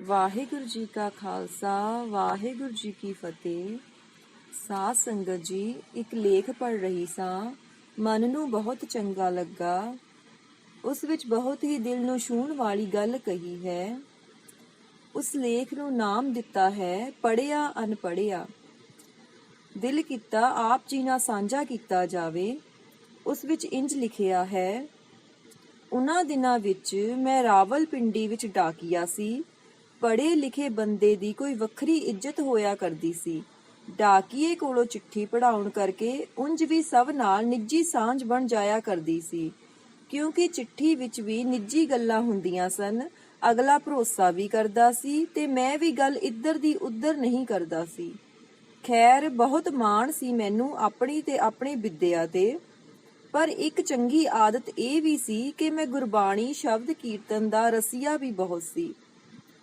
ਵਾਹਿਗੁਰੂ ਜੀ ਕਾ ਖਾਲਸਾ ਵਾਹਿਗੁਰੂ ਜੀ ਕੀ ਫਤਿਹ। ਸਾਧ ਸੰਗਤ ਜੀ, ਇੱਕ ਲੇਖ ਪੜ੍ਹ ਰਹੀ ਸਾਂ। ਮਨ ਨੂੰ ਬਹੁਤ ਚੰਗਾ ਲੱਗਾ। ਉਸ ਵਿੱਚ ਬਹੁਤ ਹੀ ਦਿਲ ਨੂੰ ਛੂਹਣ ਵਾਲੀ ਗੱਲ ਕਹੀ ਹੈ। ਉਸ ਲੇਖ ਨੂੰ ਨਾਮ ਦਿੱਤਾ ਹੈ ਪੜ੍ਹਿਆ ਅਨਪੜ੍ਹਿਆ। ਦਿਲ ਕੀਤਾ ਆਪ ਜੀ ਨਾਲ ਸਾਂਝਾ ਕੀਤਾ ਜਾਵੇ। ਉਸ ਵਿੱਚ ਇੰਜ ਲਿਖਿਆ ਹੈ, ਉਨ੍ਹਾਂ ਦਿਨਾਂ ਵਿੱਚ ਮੈਂ ਰਾਵਲਪਿੰਡੀ ਵਿੱਚ ਡਾਕੀਆ ਸੀ। ਪੜ੍ਹੇ ਲਿਖੇ ਬੰਦੇ ਦੀ ਕੋਈ ਵੱਖਰੀ ਇੱਜ਼ਤ ਹੋਇਆ ਕਰਦੀ ਸੀ। ਡਾਕੀਏ ਕੋਲੋਂ ਚਿੱਠੀ ਪੜ੍ਹਾਉਣ ਕਰਕੇ ਉਂਝ ਵੀ ਸਭ ਨਾਲ ਨਿੱਜੀ ਸਾਂਝ ਬਣ ਜਾਇਆ ਕਰਦੀ ਸੀ, ਕਿਉਂਕਿ ਚਿੱਠੀ ਵਿੱਚ ਵੀ ਨਿੱਜੀ ਗੱਲਾਂ ਹੁੰਦੀਆਂ ਸਨ। ਅਗਲਾ ਭਰੋਸਾ ਵੀ ਕਰਦਾ ਸੀ ਤੇ ਮੈਂ ਵੀ ਗੱਲ ਇੱਧਰ ਦੀ ਉੱਧਰ ਨਹੀਂ ਕਰਦਾ ਸੀ। ਖੈਰ, ਬਹੁਤ ਮਾਣ ਸੀ ਮੈਨੂੰ ਆਪਣੀ ਤੇ ਆਪਣੀ ਵਿਦਿਆ ਤੇ। ਪਰ ਇੱਕ ਚੰਗੀ ਆਦਤ ਇਹ ਵੀ ਸੀ ਕਿ ਮੈਂ ਗੁਰਬਾਣੀ ਸ਼ਬਦ ਕੀਰਤਨ ਦਾ ਰਸੀਆ ਵੀ ਬਹੁਤ ਸੀ।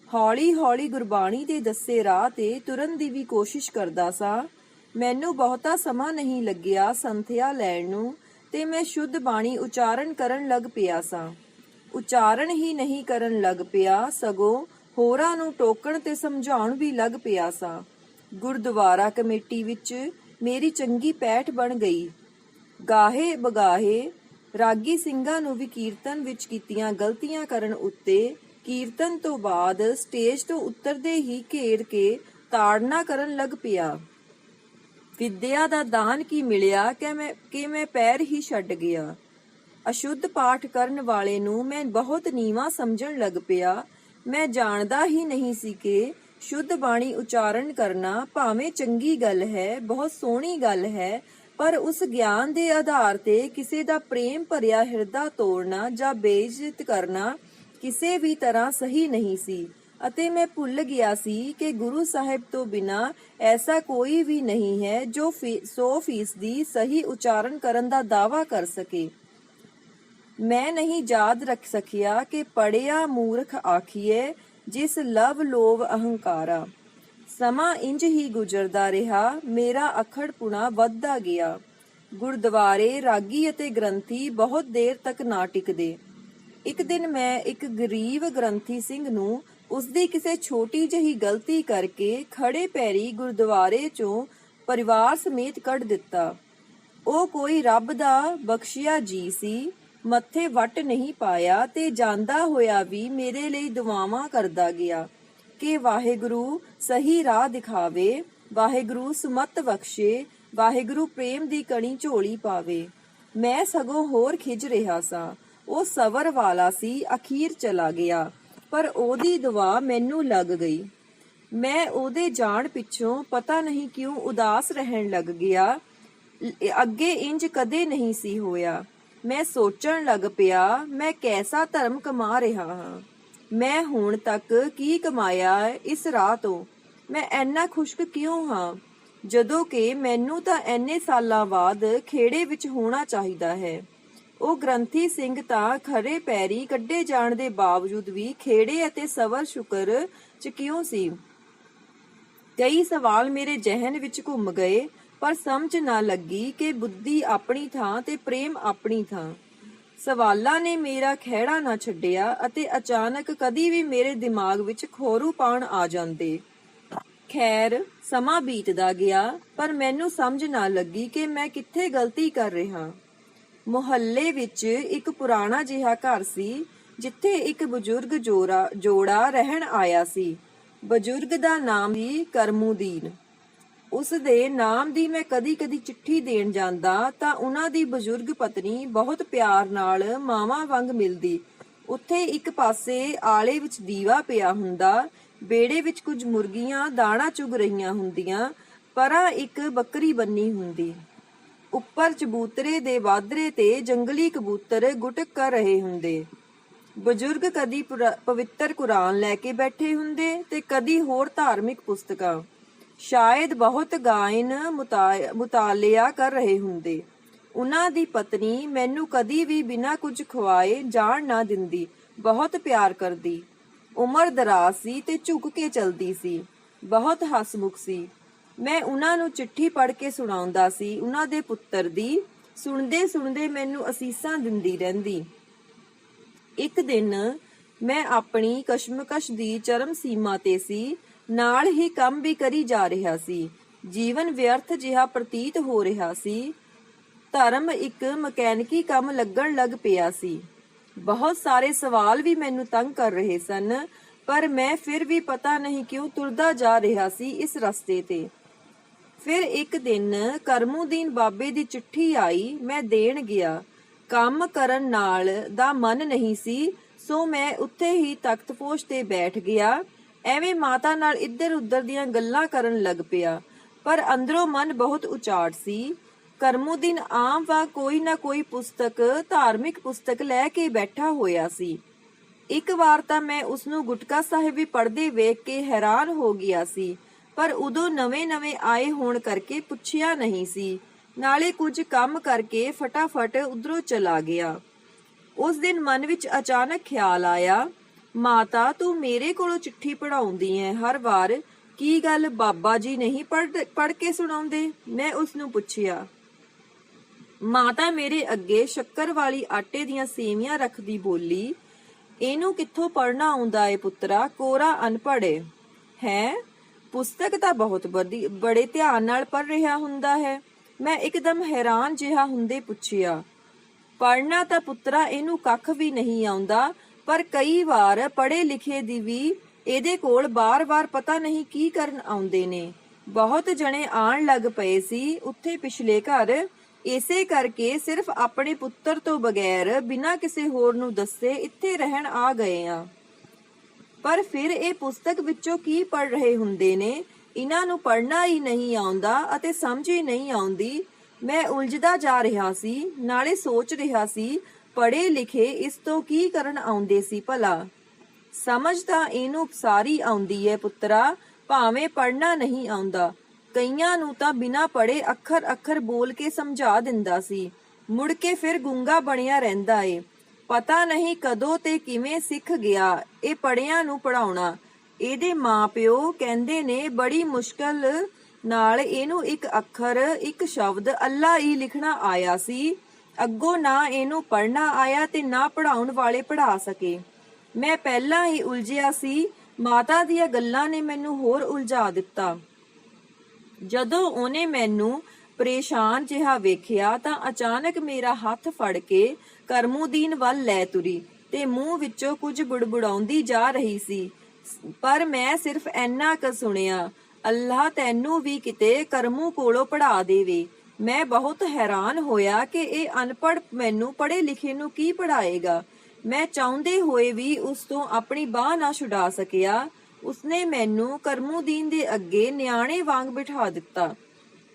ਹੌਲੀ ਹੌਲੀ ਗੁਰਬਾਣੀ ਦੇ ਦੱਸੇ ਰਾਹ ਤੇ ਤੁਰਨ ਦੀ ਵੀ ਕੋਸ਼ਿਸ਼ ਕਰਦਾ ਸਾਂ। ਮੈਨੂੰ ਬਹੁਤਾ ਸਮਾਂ ਨਹੀਂ ਲੱਗਿਆ ਸੰਥਿਆ ਲੈਣ ਨੂੰ ਤੇ ਮੈਂ ਸ਼ੁੱਧ ਬਾਣੀ ਉਚਾਰਨ ਕਰਨ ਲੱਗ ਪਿਆ ਸਾਂ। ਉਚਾਰਨ ਹੀ ਨਹੀਂ ਕਰਨ ਲੱਗ ਪਿਆ, ਸਗੋਂ ਹੋਰਾਂ ਨੂੰ ਟੋਕਣ ਤੇ ਸਮਝਾਉਣ ਵੀ ਲੱਗ ਪਿਆ ਸਾਂ। ਗੁਰਦੁਆਰਾ ਕਮੇਟੀ ਵਿੱਚ ਮੇਰੀ ਚੰਗੀ ਪੈਠ ਬਣ ਗਈ। ਗਾਹੇ ਬਗਾਹੇ ਰਾਗੀ ਸਿੰਘਾਂ ਨੂੰ ਵੀ ਕੀਰਤਨ ਵਿੱਚ ਕੀਤੀਆਂ ਗਲਤੀਆਂ ਕਰਨ ਉੱਤੇ ਕੀਰਤਨ ਤੋਂ ਬਾਅਦ ਸਟੇਜ ਤੋਂ ਉਤਰਦੇ ਹੀ ਘੇਰ ਕੇ ਤਾੜਨਾ ਕਰਨ ਲੱਗ ਪਿਆ। ਵਿਦਿਆ ਦਾ ਦਾਨ ਕੀ ਮਿਲਿਆ ਕਿ ਮੈਂ ਪੈਰ ਹੀ ਛੱਡ ਗਿਆ। ਅਸ਼ੁੱਧ ਪਾਠ ਕਰਨ ਵਾਲੇ ਨੂੰ ਮੈਂ ਬਹੁਤ ਨੀਵਾਂ ਸਮਝਣ ਲੱਗ ਪਿਆ। ਮੈਂ ਜਾਣਦਾ ਹੀ ਨਹੀਂ ਸੀ ਕਿ ਸ਼ੁੱਧ ਬਾਣੀ ਉਚਾਰਨ ਕਰਨਾ ਭਾਵੇਂ ਚੰਗੀ ਗੱਲ ਹੈ, ਬਹੁਤ ਸੋਹਣੀ ਗੱਲ ਹੈ, ਪਰ ਉਸ ਗਿਆਨ ਦੇ ਆਧਾਰ ਤੇ ਕਿਸੇ ਦਾ ਪ੍ਰੇਮ ਭਰਿਆ ਹਿਰਦਾ ਤੋੜਨਾ ਜਾਂ ਬੇਇੱਜ਼ਤ ਕਰਨਾ ਕਿਸੇ ਵੀ ਤਰ੍ਹਾਂ ਸਹੀ ਨਹੀਂ ਸੀ। ਅਤੇ ਮੈਂ ਭੁੱਲ ਗਿਆ ਸੀ ਕਿ ਗੁਰੂ ਸਾਹਿਬ ਤੋਂ ਬਿਨਾਂ ਐਸਾ ਕੋਈ ਵੀ ਨਹੀਂ ਹੈ ਜੋ 100% ਸਹੀ ਉਚਾਰਨ ਕਰਨ ਦਾ ਦਾਅਵਾ ਕਰ ਸਕੇ। ਮੈਂ ਨਹੀਂ ਯਾਦ ਰੱਖ ਸਕਿਆ ਕਿ ਪੜ੍ਹਿਆ ਮੂਰਖ ਆਖੀਏ ਜਿਸ ਲਵ ਲੋਭ ਅਹੰਕਾਰਾ। ਸਮਾਂ ਇੰਜ ਹੀ ਗੁਜ਼ਰਦਾ ਰਿਹਾ। ਮੇਰਾ ਅਖੜਪੁਣਾ ਵੱਧਦਾ ਗਿਆ। ਗੁਰਦੁਆਰੇ ਰਾਗੀ ਅਤੇ ਗ੍ਰੰਥੀ ਬਹੁਤ ਦੇਰ ਤੱਕ ਨਾ ਟਿਕਦੇ। ਇੱਕ ਦਿਨ ਮੈਂ ਇੱਕ ਗਰੀਬ ਗ੍ਰੰਥੀ ਸਿੰਘ ਨੂੰ ਉਸਦੀ ਕਿਸੇ ਛੋਟੀ ਜਿਹੀ ਗਲਤੀ ਕਰਕੇ ਖੜੇ ਪੈਰੀ ਗੁਰਦੁਆਰੇ ਚੋਂ ਪਰਿਵਾਰ ਸਮੇਤ ਕੱਢ ਦਿੱਤਾ। ਉਹ ਕੋਈ ਰੱਬ ਦਾ ਬਖਸ਼ਿਆ ਜੀ ਸੀ। ਮੱਥੇ ਵੱਟ ਨਹੀਂ ਪਾਇਆ ਤੇ ਜਾਂਦਾ ਹੋਇਆ ਵੀ ਮੇਰੇ ਲਈ ਦੁਆਵਾਂ ਕਰਦਾ ਗਿਆ ਕਿ ਵਾਹਿਗੁਰੂ ਸਹੀ ਰਾਹ ਦਿਖਾਵੇ, ਵਾਹਿਗੁਰੂ ਸੁਮਤ ਬਖਸ਼ੇ, ਵਾਹਿਗੁਰੂ ਪ੍ਰੇਮ ਦੀ ਕਣੀ ਝੋਲੀ ਪਾਵੇ। ਮੈਂ ਸਗੋਂ ਹੋਰ ਖਿਝ ਰਿਹਾ ਸਾਂ। ਉਹ ਸਬਰ ਵਾਲਾ ਸੀ, ਅਖੀਰ ਚਲਾ ਗਿਆ, ਪਰ ਉਹਦੀ ਦੁਆ ਮੈਨੂੰ ਲੱਗ ਗਈ। ਮੈਂ ਉਹਦੇ ਜਾਣ ਪਿੱਛੋਂ ਪਤਾ ਨਹੀਂ ਕਿਉਂ ਉਦਾਸ ਰਹਿਣ ਲੱਗ ਗਿਆ। ਅੱਗੇ ਇੰਜ ਕਦੇ ਨਹੀਂ ਸੀ ਹੋਇਆ। ਮੈਂ ਸੋਚਣ ਲੱਗ ਪਿਆ, ਮੈਂ ਕੈਸਾ ਧਰਮ ਕਮਾ ਰਿਹਾ ਹਾਂ। ਮੈਂ ਹੁਣ ਤੱਕ ਕੀ ਕਮਾਇਆ ਇਸ ਰਾਹ ਤੋਂ? ਮੈਂ ਇੰਨਾ ਖੁਸ਼ਕ ਕਿਉਂ ਹਾਂ, ਜਦੋਂ ਕਿ ਮੈਨੂੰ ਤਾਂ ਇੰਨੇ ਸਾਲਾਂ ਬਾਅਦ ਖੇੜੇ ਵਿੱਚ ਹੋਣਾ ਚਾਹੀਦਾ ਹੈ। ਉਹ ਗ੍ਰੰਥੀ ਸਿੰਘ ਤਾਂ ਖਰੇ ਪੈਰੀ ਕੱਢੇ ਜਾਣ ਦੇ ਬਾਵਜੂਦ ਵੀ ਖੇੜੇ ਅਤੇ ਸਬਰ ਸ਼ੁਕਰ ਚ ਕਿਉਂ ਸੀ? ਕਈ ਸਵਾਲ ਮੇਰੇ ਜ਼ਿਹਨ ਵਿੱਚ ਘੁੰਮ ਗਏ, ਪਰ ਸਮਝ ਨਾ ਲੱਗੀ ਕਿ ਬੁੱਧੀ ਆਪਣੀ ਥਾਂ ਤੇ ਪ੍ਰੇਮ ਆਪਣੀ ਥਾਂ। ਸਵਾਲਾਂ ਨੇ ਮੇਰਾ ਖਹਿੜਾ ਨਾ ਛੱਡਿਆ ਅਤੇ ਅਚਾਨਕ ਕਦੀ ਵੀ ਮੇਰੇ ਦਿਮਾਗ ਵਿੱਚ ਖੋਰੂ ਪਾਣ ਆ ਜਾਂਦੇ। ਖੈਰ, ਸਮਾਂ ਬੀਤਦਾ ਗਿਆ, ਪਰ ਮੈਨੂੰ ਸਮਝ ਨਾ ਲੱਗੀ ਕਿ ਮੈਂ ਕਿੱਥੇ ਗਲਤੀ ਕਰ ਰਿਹਾ। ਮੁਹੱਲੇ ਵਿੱਚ ਇੱਕ ਪੁਰਾਣਾ ਜਿਹਾ ਘਰ ਸੀ, ਜਿੱਥੇ ਇੱਕ ਬਜ਼ੁਰਗ ਜੋੜਾ ਰਹਿਣ ਆਇਆ ਸੀ। ਬਜ਼ੁਰਗ ਦਾ ਨਾਮ ਸੀ ਕਰਮੂਦੀਨ। ਉਸ ਦੇ ਨਾਮ ਦੀ ਮੈਂ ਕਦੀ-ਕਦੀ ਚਿੱਠੀ ਦੇਣ ਜਾਂਦਾ ਤਾਂ ਉਹਨਾਂ ਦੀ ਬਜ਼ੁਰਗ ਪਤਨੀ ਬਹੁਤ ਪਿਆਰ ਨਾਲ ਮਾਵਾਂ ਵਾਂਗ ਮਿਲਦੀ। ਉੱਥੇ ਇੱਕ ਪਾਸੇ ਆਲੇ ਵਿੱਚ ਦੀਵਾ ਪਿਆ ਹੁੰਦਾ, ਵਿਹੜੇ ਵਿੱਚ ਕੁਝ ਮੁਰਗੀਆਂ ਦਾਣਾ ਚੁਗ ਰਹੀਆਂ ਹੁੰਦੀਆਂ, ਪਰਾਂ ਇੱਕ ਬੱਕਰੀ ਬੰਨੀ ਹੁੰਦੀ। ਉੱਪਰ ਚਬੂਤਰੇ ਦੇ ਵਾਧਰੇ ਤੇ ਜੰਗਲੀ ਕਬੂਤਰ ਗੁਟਕ ਕਰ ਰਹੇ ਹੁੰਦੇ। ਬਜ਼ੁਰਗ ਕਦੀ ਪਵਿੱਤਰ ਕੁਰਾਨ ਲੈ ਕੇ ਬੈਠੇ ਹੁੰਦੇ ਤੇ ਕਦੀ ਹੋਰ ਧਾਰਮਿਕ ਪੁਸਤਕਾਂ, ਸ਼ਾਇਦ ਬਹੁਤ ਗਾਇਨ ਮੁਤਾਲਿਆ ਕਰ ਰਹੇ ਹੁੰਦੇ। ਉਹਨਾਂ ਦੀ ਪਤਨੀ ਮੈਨੂੰ ਕਦੀ ਵੀ ਬਿਨਾਂ ਕੁਝ ਖਵਾਏ ਜਾਣ ਨਾ ਦਿੰਦੀ, ਬਹੁਤ ਪਿਆਰ ਕਰਦੀ। ਉਮਰ ਦਰਾਜ਼ ਸੀ ਤੇ ਝੁਕ ਕੇ ਚਲਦੀ ਸੀ, ਬਹੁਤ ਹਸਮੁਖ ਸੀ। ਮੈਂ ਉਹਨਾਂ ਨੂੰ ਚਿੱਠੀ ਪੜ੍ਹ ਕੇ ਸੁਣਾਉਂਦਾ ਸੀ ਉਹਨਾਂ ਦੇ ਪੁੱਤਰ ਦੀ। ਸੁਣਦੇ ਸੁਣਦੇ ਮੈਨੂੰ ਅਸੀਸਾਂ ਦਿੰਦੀ ਰਹਿੰਦੀ। ਇੱਕ ਦਿਨ ਮੈਂ ਆਪਣੀ ਕਸ਼ਮਕਸ਼ ਦੀ ਚਰਮ ਸੀਮਾ ਤੇ ਸੀ, ਨਾਲ ਹੀ ਕੰਮ ਵੀ ਕਰੀ ਜਾ ਰਿਹਾ ਸੀ। ਜੀਵਨ ਵਿਅਰਥ ਜਿਹਾ ਪ੍ਰਤੀਤ ਹੋ ਰਿਹਾ ਸੀ। ਧਰਮ ਇੱਕ ਮਕੈਨਿਕੀ ਕੰਮ ਲੱਗਣ ਲੱਗ ਪਿਆ ਸੀ। ਬਹੁਤ ਸਾਰੇ ਸਵਾਲ ਵੀ ਮੈਨੂੰ ਤੰਗ ਕਰ ਰਹੇ ਸਨ, ਪਰ ਮੈਂ ਫਿਰ ਵੀ ਪਤਾ ਨਹੀਂ ਕਿਉਂ ਤੁਰਦਾ ਜਾ ਰਿਹਾ ਸੀ ਇਸ ਰਸਤੇ ਤੇ। ਫਿਰ ਇੱਕ ਦਿਨ ਕਰਮੂਦੀਨ ਬਾਬੇ ਦੀ ਚਿੱਠੀ ਆਈ। ਮੈਂ ਦੇਣ ਗਿਆ। ਕੰਮ ਕਰਨ ਨਾਲ ਦਾ ਮਨ ਨਹੀਂ ਸੀ, ਸੋ ਮੈਂ ਉੱਥੇ ਹੀ ਤਖਤਪੋਸ਼ ਤੇ ਬੈਠ ਗਿਆ। ਐਵੇਂ ਮਾਤਾ ਨਾਲ ਇੱਧਰ ਉੱਧਰ ਦੀਆਂ ਗੱਲਾਂ ਕਰਨ ਲੱਗ ਪਿਆ, ਪਰ ਅੰਦਰੋਂ ਮਨ ਬਹੁਤ ਉਚਾਟ ਸੀ। ਕਰਮੂਦੀਨ ਆਮ ਵਾਂਗ ਕੋਈ ਨਾ ਕੋਈ ਪੁਸਤਕ, ਧਾਰਮਿਕ ਪੁਸਤਕ ਲੈ ਕੇ ਬੈਠਾ ਹੋਇਆ ਸੀ। ਇੱਕ ਵਾਰ ਤਾਂ ਮੈਂ ਉਸਨੂੰ ਗੁਟਕਾ ਸਾਹਿਬ ਵੀ ਪੜ੍ਹਦੇ ਵੇਖ ਕੇ ਹੈਰਾਨ ਹੋ ਗਿਆ ਸੀ, ਪਰ ਉਦੋਂ ਨਵੇਂ-ਨਵੇਂ ਆਏ ਹੋਣ ਕਰਕੇ ਪੁੱਛਿਆ ਨਹੀਂ ਸੀ। ਨਾਲੇ ਕੁਝ ਕੰਮ ਕਰਕੇ ਫਟਾਫਟ ਉਧਰੋਂ ਚਲਾ ਗਿਆ। ਉਸ ਦਿਨ ਮਨ ਵਿੱਚ ਅਚਾਨਕ ਖਿਆਲ ਆਇਆ, ਮਾਤਾ ਤੂੰ ਮੇਰੇ ਕੋਲੋਂ ਚਿੱਠੀ ਪੜ੍ਹਾਉਂਦੀ ਐ ਹਰ ਵਾਰ, ਕੀ ਗੱਲ ਬਾਬਾ ਜੀ ਨਹੀਂ ਪੜ੍ਹ ਕੇ ਸੁਣਾਉਂਦੇ? ਮੈਂ ਉਸਨੂੰ ਪੁੱਛਿਆ। ਮਾਤਾ ਮੇਰੇ ਅੱਗੇ ਸ਼ੱਕਰ ਵਾਲੀ ਆਟੇ ਦੀਆਂ ਸੇਵੀਆਂ ਰੱਖਦੀ ਬੋਲੀ, ਇਹਨੂੰ ਕਿੱਥੋਂ ਪੜ੍ਹਨਾ ਆਉਂਦਾ ਏ ਪੁੱਤਰਾ, ਕੋਰਾ ਅਨਪੜ੍ਹ ਏ। ਹੈ? ਪੁਸਤਕ ਤਾਂ ਬਹੁਤ ਬੜੇ ਧਿਆਨ ਨਾਲ ਪੜ੍ਹ ਰਿਹਾ ਹੁੰਦਾ ਹੈ। ਮੈਂ ਇੱਕਦਮ ਹੈਰਾਨ ਜਿਹਾ ਹੁੰਦੇ ਪੁੱਛਿਆ। ਪੜ੍ਹਨਾ ਤਾਂ ਪੁੱਤਰਾ ਇਹਨੂੰ ਕੱਖ ਵੀ ਨਹੀਂ ਆਉਂਦਾ, ਪਰ ਕਈ ਵਾਰ ਪੜ੍ਹੇ ਲਿਖੇ ਦੀ ਵੀ ਇਹਦੇ ਕੋਲ ਬਾਰ-ਬਾਰ ਪਤਾ ਨਹੀਂ ਕੀ ਕਰਨ ਆਉਂਦੇ ਨੇ। ਬਹੁਤ ਜਣੇ ਆਣ ਲੱਗ ਪਏ ਸੀ ਉੱਥੇ ਪਿਛਲੇ ਘਰ, ਇਸੇ ਕਰਕੇ ਸਿਰਫ ਆਪਣੇ ਪੁੱਤਰ ਤੋਂ ਬਗੈਰ ਬਿਨਾਂ ਕਿਸੇ ਹੋਰ ਨੂੰ ਦੱਸੇ ਇੱਥੇ ਰਹਿਣ ਆ ਗਏ ਆ। ਪਰ ਫਿਰ ਇਹ ਪੁਸਤਕ ਵਿੱਚੋਂ ਕੀ ਪੜ੍ਹ ਰਹੇ ਹੁੰਦੇ ਨੇ? ਇਹਨਾਂ ਨੂੰ ਪੜ੍ਹਨਾ ਹੀ ਨਹੀਂ ਆਉਂਦਾ ਅਤੇ ਸਮਝ ਹੀ ਨਹੀਂ ਆਉਂਦੀ। ਮੈਂ ਉਲਝਦਾ ਜਾ ਰਿਹਾ ਸੀ, ਨਾਲੇ ਸੋਚ ਰਿਹਾ ਸੀ ਪੜ੍ਹੇ ਲਿਖੇ ਇਸ ਤੋਂ ਕੀ ਕਰਨ ਆਉਂਦੇ ਸੀ ਭਲਾ। ਸਮਝ ਤਾਂ ਇਹਨੂੰ ਸਾਰੀ ਆਉਂਦੀ ਹੈ ਪੁੱਤਰਾ, ਭਾਵੇਂ ਪੜ੍ਹਨਾ ਨਹੀਂ ਆਉਂਦਾ। ਕਈਆਂ ਨੂੰ ਤਾਂ ਬਿਨਾਂ ਪੜ੍ਹੇ ਅੱਖਰ-ਅੱਖਰ ਬੋਲ ਕੇ ਸਮਝਾ ਦਿੰਦਾ ਸੀ, ਮੁੜ ਕੇ ਫਿਰ ਗੂੰਗਾ ਬਣਿਆ ਰਹਿੰਦਾ ਏ। ਪਤਾ ਨਹੀਂ ਕਦੋਂ ਤੇ ਕਿਵੇਂ ਸਿੱਖ ਗਿਆ ਇਹ ਪੜ੍ਹਿਆਂ ਨੂੰ ਪੜ੍ਹਾਉਣਾ। ਇਹਦੇ ਮਾਂ-ਪਿਓ ਕਹਿੰਦੇ ਨੇ ਬੜੀ ਮੁਸ਼ਕਲ ਨਾਲ ਇਹਨੂੰ ਇੱਕ ਅੱਖਰ, ਇੱਕ ਸ਼ਬਦ ਅੱਲਾ ਹੀ ਲਿਖਣਾ ਆਇਆ ਸੀ। ਅੱਗੋਂ ਨਾ ਇਹਨੂੰ ਪੜ੍ਹਨਾ ਆਇਆ ਤੇ ਨਾ ਪੜ੍ਹਾਉਣ ਵਾਲੇ ਪੜ੍ਹਾ ਸਕੇ। ਮੈਂ ਪਹਿਲਾਂ ਹੀ ਉਲਝਿਆ ਸੀ, ਮਾਤਾ ਦੀਆਂ ਗੱਲਾਂ ਨੇ ਮੈਨੂੰ ਹੋਰ ਉਲਝਾ ਦਿੱਤਾ। ਜਦੋਂ ਉਹਨੇ ਮੈਨੂੰ ਪਰੇਸ਼ਾਨ ਜਿਹਾ ਵੇਖਿਆ ਤਾਂ ਅਚਾਨਕ ਮੇਰਾ ਹੱਥ ਫੜ ਕੇ ਕਰਮੂਦੀਨ ਵੱਲ ਲੈ ਤੁਰੀ ਤੇ ਮੂੰਹ ਵਿੱਚੋਂ ਕੁਝ ਬੁੜਬੁੜਾਉਂਦੀ ਜਾ ਰਹੀ ਸੀ। ਪਰ ਮੈਂ ਸਿਰਫ ਇੰਨਾ ਕੁ ਸੁਣਿਆ, ਅੱਲਾਹ ਤੈਨੂੰ ਵੀ ਕਿਤੇ ਕਰਮੂ ਕੋਲੋਂ ਪੜ੍ਹਾ ਦੇਵੇ। ਮੈਂ ਬਹੁਤ ਹੈਰਾਨ ਹੋਇਆ ਕਿ ਇਹ ਅਨਪੜ੍ਹ ਮੈਨੂੰ ਪੜ੍ਹੇ ਲਿਖੇ ਨੂੰ ਕੀ ਪੜ੍ਹਾਏਗਾ। ਮੈਂ ਚਾਹੁੰਦੇ ਹੋਏ ਵੀ ਉਸ ਤੋਂ ਆਪਣੀ ਬਾਂਹ ਨਾ ਛੁਡਾ ਸਕਿਆ। ਉਸਨੇ ਮੈਨੂੰ ਕਰਮੂਦੀਨ ਦੇ ਅੱਗੇ ਨਿਆਣੇ ਵਾਂਗ ਬਿਠਾ ਦਿੱਤਾ।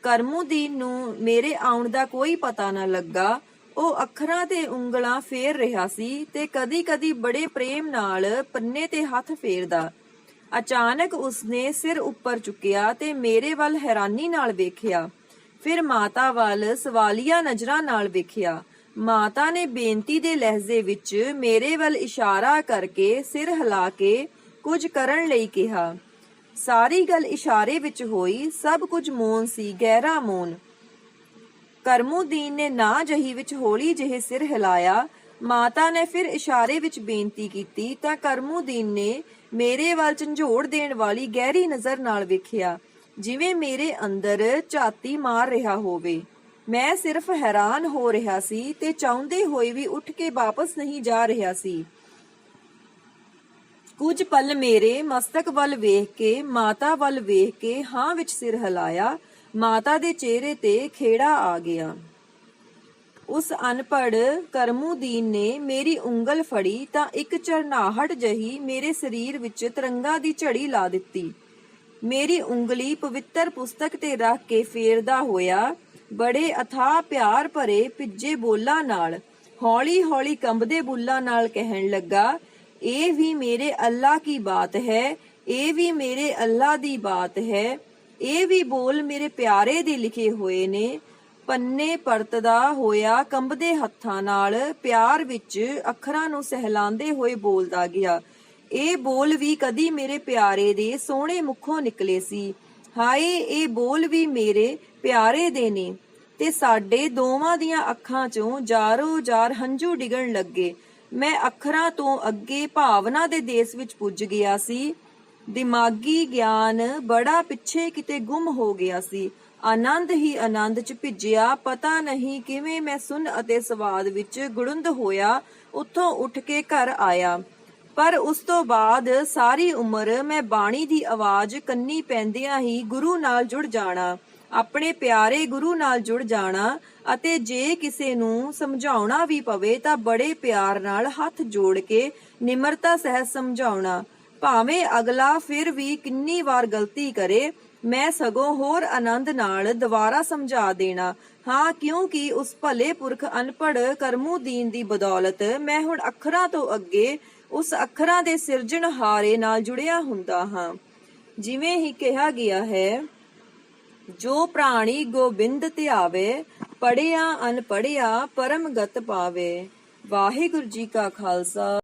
ਕਰਮੂਦੀਨ ਨੂੰ ਮੇਰੇ ਆਉਣ ਦਾ ਕੋਈ ਪਤਾ ਨਾ ਲੱਗਾ। ਉਹ ਅੱਖਰਾਂ ਤੇ ਉਂਗਲਾਂ ਫੇਰ ਰਿਹਾ ਸੀ ਤੇ ਕਦੀ-ਕਦੀ ਬੜੇ ਪ੍ਰੇਮ ਨਾਲ ਪੰਨੇ ਤੇ ਹੱਥ ਫੇਰਦਾ। ਅਚਾਨਕ ਉਸਨੇ ਸਿਰ ਉੱਪਰ ਚੁੱਕਿਆ ਤੇ ਮੇਰੇ ਵੱਲ ਹੈਰਾਨੀ ਨਾਲ ਵੇਖਿਆ। ਫਿਰ ਮਾਤਾ ਵੱਲ ਸਵਾਲੀਆ ਨਜ਼ਰਾਂ ਨਾਲ ਵੇਖਿਆ। ਮਾਤਾ ਨੇ ਬੇਨਤੀ ਦੇ ਲਹਿਜ਼ੇ ਵਿੱਚ ਮੇਰੇ ਵੱਲ ਇਸ਼ਾਰਾ ਕਰਕੇ ਸਿਰ ਹਿਲਾ ਕੇ ਕੁਝ ਕਰਨ ਲਈ ਕਿਹਾ। ਸਾਰੀ ਗੱਲ ਇਸ਼ਾਰੇ ਵਿੱਚ ਹੋਈ। ਸਭ ਕੁਝ ਮੌਨ ਸੀ, ਗਹਿਰਾ ਮੌਨ। ਕਰਮੂਦੀਨ ਨੇ ਨਾ ਜਹੀ ਵਿੱਚ ਹੌਲੀ ਜਿਹੇ ਸਿਰ ਹਿਲਾਇਆ। ਮਾਤਾ ਨੇ ਫਿਰ ਇਸ਼ਾਰੇ ਵਿੱਚ ਬੇਨਤੀ ਕੀਤੀ ਤਾਂ ਕਰਮੂਦੀਨ ਨੇ ਮੇਰੇ ਵੱਲ ਝੰਜੋੜ ਦੇਣ ਵਾਲੀ ਗਹਿਰੀ ਨਜ਼ਰ ਨਾਲ ਵੇਖਿਆ, ਜਿਵੇਂ ਮੇਰੇ ਅੰਦਰ ਝਾਤੀ ਮਾਰ ਰਿਹਾ ਹੋਵੇ। ਮੈਂ ਸਿਰਫ ਹੈਰਾਨ ਹੋ ਰਿਹਾ ਸੀ ਤੇ ਚਾਹੁੰਦੇ ਹੋਏ ਵੀ ਉੱਠ ਕੇ ਵਾਪਸ ਨਹੀਂ ਜਾ ਰਿਹਾ ਸੀ। ਕੁਝ ਪਲ ਮੇਰੇ ਮਸਤਕ ਵੱਲ ਵੇਖ ਕੇ, ਮਾਤਾ ਵੱਲ ਵੇਖ ਕੇ ਹਾਂ ਵਿੱਚ ਸਿਰ ਹਿਲਾਇਆ। ਮਾਤਾ ਦੇ ਚਿਹਰੇ ਤੇ ਖੇੜਾ ਆ ਗਿਆ। ਉਸ ਅਨਪੜ੍ਹ ਕਰਮੂਦੀਨ ਨੇ ਮੇਰੀ ਉਂਗਲ ਫੜੀ ਤਾਂ ਇੱਕ ਝਰਨਾਹਟ ਜਹੀ ਮੇਰੇ ਸਰੀਰ ਵਿੱਚ ਤਰੰਗਾਂ ਦੀ ਝੜੀ ਲਾ ਦਿੱਤੀ। ਮੇਰੀ ਉਂਗਲੀ ਪਵਿੱਤਰ ਪੁਸਤਕ ਤੇ ਰੱਖ ਕੇ ਫੇਰਦਾ ਹੋਇਆ ਬੜੇ ਅਥਾਹ ਪਿਆਰ ਭਰੇ ਭਿੱਜੇ ਬੋਲਾਂ ਨਾਲ, ਹੌਲੀ-ਹੌਲੀ ਕੰਬਦੇ ਬੁੱਲਾਂ ਨਾਲ ਕਹਿਣ ਲੱਗਾ, ਇਹ ਵੀ ਮੇਰੇ ਅੱਲਾ ਕੀ ਬਾਤ ਹੈ, ਇਹ ਵੀ ਮੇਰੇ ਅੱਲਾ ਦੀ ਬਾਤ ਹੈ। ਇਹ ਵੀ ਬੋਲ ਮੇਰੇ ਪਿਆਰੇ ਦੇ ਲਿਖੇ ਹੋਏ ਨੇ। ਪੰਨੇ ਪਰਤਦਾ ਹੋਇਆ ਕੰਬਦੇ ਹੱਥਾਂ ਨਾਲ ਪਿਆਰ ਵਿੱਚ ਅੱਖਰਾਂ ਨੂੰ ਸਹਿਲਾਉਂਦੇ ਹੋਏ ਬੋਲਦਾ ਗਿਆ। ਇਹ ਬੋਲ ਵੀ ਕਦੀ ਮੇਰੇ ਪਿਆਰੇ ਦੇ ਸੋਹਣੇ ਮੁਖੋਂ ਨਿਕਲੇ ਸੀ। ਹਾਏ, ਇਹ ਬੋਲ ਵੀ ਮੇਰੇ ਪਿਆਰੇ ਦੇ ਨੇ। ਤੇ ਸਾਡੇ ਦੋਵਾਂ ਦੀਆਂ ਅੱਖਾਂ ਚੋਂ ਜਾਰੋ-ਜਾਰ ਹੰਝੂ ਡਿੱਗਣ ਲੱਗੇ। ਮੈਂ ਅੱਖਰਾਂ ਤੋਂ ਅੱਗੇ ਭਾਵਨਾ ਦੇ ਦੇਸ਼ ਵਿੱਚ ਪੁੱਜ ਗਿਆ ਸੀ। ਦਿਮਾਗੀ ਗਿਆਨ ਬੜਾ ਪਿੱਛੇ ਕਿਤੇ ਗੁੰਮ ਹੋ ਗਿਆ ਸੀ। ਆਨੰਦ ਹੀ ਆਨੰਦ 'ਚ ਭਿੱਜਿਆ। ਪਤਾ ਨਹੀਂ ਕਿਵੇਂ ਮੈਂ ਸੁਣ ਅਤੇ ਸਵਾਦ ਵਿੱਚ ਗੁੜੁੰਦ ਹੋਇਆ ਉੱਥੋਂ ਉੱਠ ਕੇ ਘਰ ਆਇਆ। ਪਰ ਉਸ ਤੋਂ ਬਾਅਦ ਸਾਰੀ ਉਮਰ ਮੈਂ ਬਾਣੀ ਦੀ ਆਵਾਜ਼ ਕੰਨੀ ਪੈਂਦਿਆਂ ਹੀ ਗੁਰੂ ਨਾਲ ਜੁੜ ਜਾਣਾ, ਆਪਣੇ ਪਿਆਰੇ ਗੁਰੂ ਨਾਲ ਜੁੜ ਜਾਣਾ ਅਤੇ ਜੇ ਕਿਸੇ ਨੂੰ ਸਮਝਾਉਣਾ ਵੀ ਪਵੇ ਤਾਂ ਬੜੇ ਪਿਆਰ ਨਾਲ ਹੱਥ ਜੋੜ ਕੇ ਨਿਮਰਤਾ ਸਹਿਤ ਸਮਝਾਉਣਾ। ਭਾਵੇਂ ਅਗਲਾ ਫਿਰ ਵੀ ਕਿੰਨੀ ਵਾਰ ਗਲਤੀ ਕਰੇ, ਮੈਂ ਸਗੋਂ ਹੋਰ ਆਨੰਦ ਨਾਲ ਦੁਬਾਰਾ ਸਮਝਾ ਦੇਣਾ। ਹਾਂ, ਕਿਉਂਕਿ ਉਸ ਭਲੇ ਪੁਰਖ ਅਨਪੜ੍ਹ ਕਰਮੂਦੀਨ ਦੀ ਬਦੌਲਤ ਮੈਂ ਹੁਣ ਅੱਖਰਾਂ ਤੋਂ ਅੱਗੇ ਉਸ ਅੱਖਰਾਂ ਦੇ ਸਿਰਜਣਹਾਰੇ ਨਾਲ ਜੁੜਿਆ ਹੁੰਦਾ ਹਾਂ। ਜਿਵੇਂ ਹੀ ਕਿਹਾ ਗਿਆ ਹੈ, ਜੋ ਪ੍ਰਾਣੀ ਗੋਬਿੰਦ ਧਿਆਵੇ, ਪੜ੍ਹਿਆ ਅਨਪੜ੍ਹਿਆ ਪਰਮ ਗਤ ਪਾਵੇ। ਵਾਹਿਗੁਰੂ ਜੀ ਕਾ ਖਾਲਸਾ।